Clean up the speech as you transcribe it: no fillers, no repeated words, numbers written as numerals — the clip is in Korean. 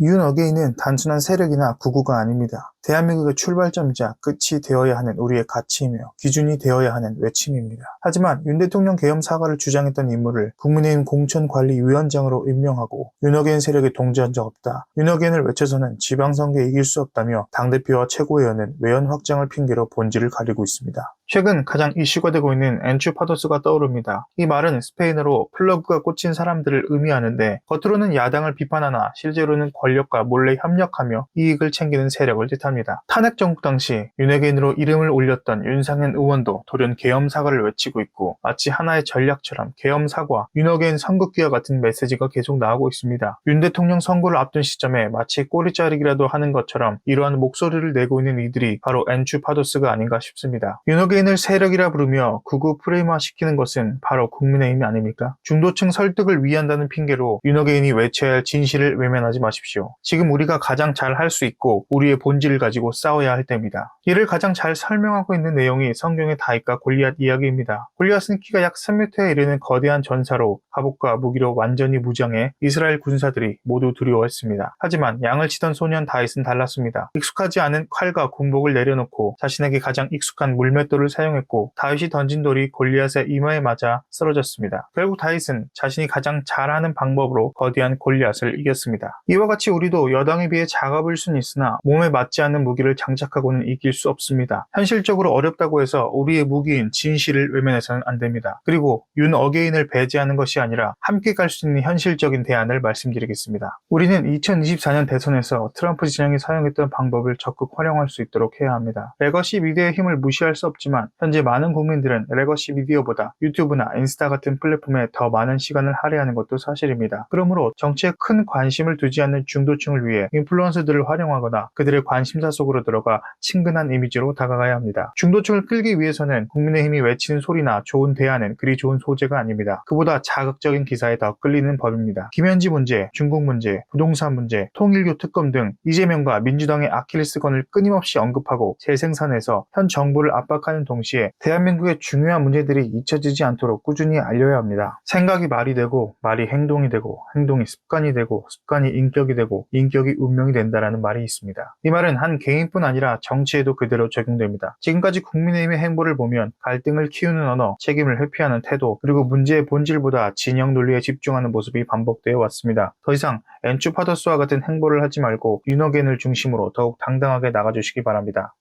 윤 어게인은 단순한 세력이나 구구가 아닙니다. 대한민국의 출발점이자 끝이 되어야 하는 우리의 가치이며 기준이 되어야 하는 외침입니다. 하지만 윤 대통령 계엄 사과를 주장했던 인물을 국민의힘 공천관리위원장으로 임명하고 윤 어게인 세력에 동조한 적 없다. 윤 어게인을 외쳐서는 지방선거에 이길 수 없다며 당대표와 최고위원은 외연 확장을 핑계로 본질을 가리고 있습니다. 최근 가장 이슈가 되고 있는 엔추파도스가 떠오릅니다. 이 말은 스페인어로 플러그가 꽂힌 사람들을 의미하는데 겉으로는 야당을 비판하나 실제로는 권력과 몰래 협력하며 이익을 챙기는 세력을 뜻합니다. 탄핵 정부 당시 윤핵인으로 이름을 올렸던 윤상현 의원도 돌연 계엄 사과를 외치고 있고 마치 하나의 전략처럼 계엄 사과, 윤핵인 선긋기와 같은 메시지가 계속 나오고 있습니다. 윤 대통령 선거를 앞둔 시점에 마치 꼬리 자르기라도 하는 것처럼 이러한 목소리를 내고 있는 이들이 바로 엔추파도스가 아닌가 싶습니다. 윤핵인을 세력이라 부르며 극우 프레임화시키는 것은 바로 국민의힘이 아닙니까? 중도층 설득을 위한다는 핑계로 윤핵인이 외쳐야 할 진실을 외면하지 마십시오. 지금 우리가 가장 잘 할 수 있고 우리의 본질을 가지고 싸워야 할 때입니다. 이를 가장 잘 설명하고 있는 내용이 성경의 다윗과 골리앗 이야기입니다. 골리앗은 키가 약 3m에 이르는 거대한 전사로 갑옷과 무기로 완전히 무장해 이스라엘 군사들이 모두 두려워했습니다. 하지만 양을 치던 소년 다윗은 달랐습니다. 익숙하지 않은 칼과 군복을 내려놓고 자신에게 가장 익숙한 물맷돌을 사용했고 다윗이 던진 돌이 골리앗의 이마에 맞아 쓰러졌습니다. 결국 다윗은 자신이 가장 잘하는 방법으로 거대한 골리앗을 이겼습니다. 이와 같이 우리도 여당에 비해 작아 보일 수는 있으나 몸에 맞지 않는 무기를 장착하고는 이길 수 없습니다. 현실적으로 어렵다고 해서 우리의 무기인 진실을 외면해서는 안 됩니다. 그리고 윤 어게인을 배제하는 것이 아니라 함께 갈 수 있는 현실적인 대안을 말씀드리겠습니다. 우리는 2024년 대선에서 트럼프 진영이 사용했던 방법을 적극 활용할 수 있도록 해야 합니다. 레거시 미디어의 힘을 무시할 수 없지만 현재 많은 국민들은 레거시 미디어보다 유튜브나 인스타 같은 플랫폼에 더 많은 시간을 할애하는 것도 사실입니다. 그러므로 정치에 큰 관심을 두지 않는 중도층을 위해 인플루언서들을 활용하거나 그들의 관심사 속으로 들어가 친근한 이미지로 다가가야 합니다. 중도층을 끌기 위해서는 국민의힘이 외치는 소리나 좋은 대안은 그리 좋은 소재가 아닙니다. 그보다 자극적인 기사에 더 끌리는 법입니다. 김현지 문제, 중국 문제, 부동산 문제, 통일교 특검 등 이재명과 민주당의 아킬레스건을 끊임없이 언급하고 재생산해서 현 정부를 압박하는 동시에 대한민국의 중요한 문제들이 잊혀지지 않도록 꾸준히 알려야 합니다. 생각이 말이 되고 말이 행동이 되고 행동이 습관이 되고 습관이 인격이 되고 인격이 운명이 된다라는 말이 있습니다. 이 말은 한 개인뿐 아니라 정치에도 그대로 적용됩니다. 지금까지 국민의힘의 행보를 보면 갈등을 키우는 언어, 책임을 회피하는 태도, 그리고 문제의 본질보다 진영 논리에 집중하는 모습이 반복되어 왔습니다. 더 이상 엔추파더스와 같은 행보를 하지 말고 윤어겐을 중심으로 더욱 당당하게 나가주시기 바랍니다.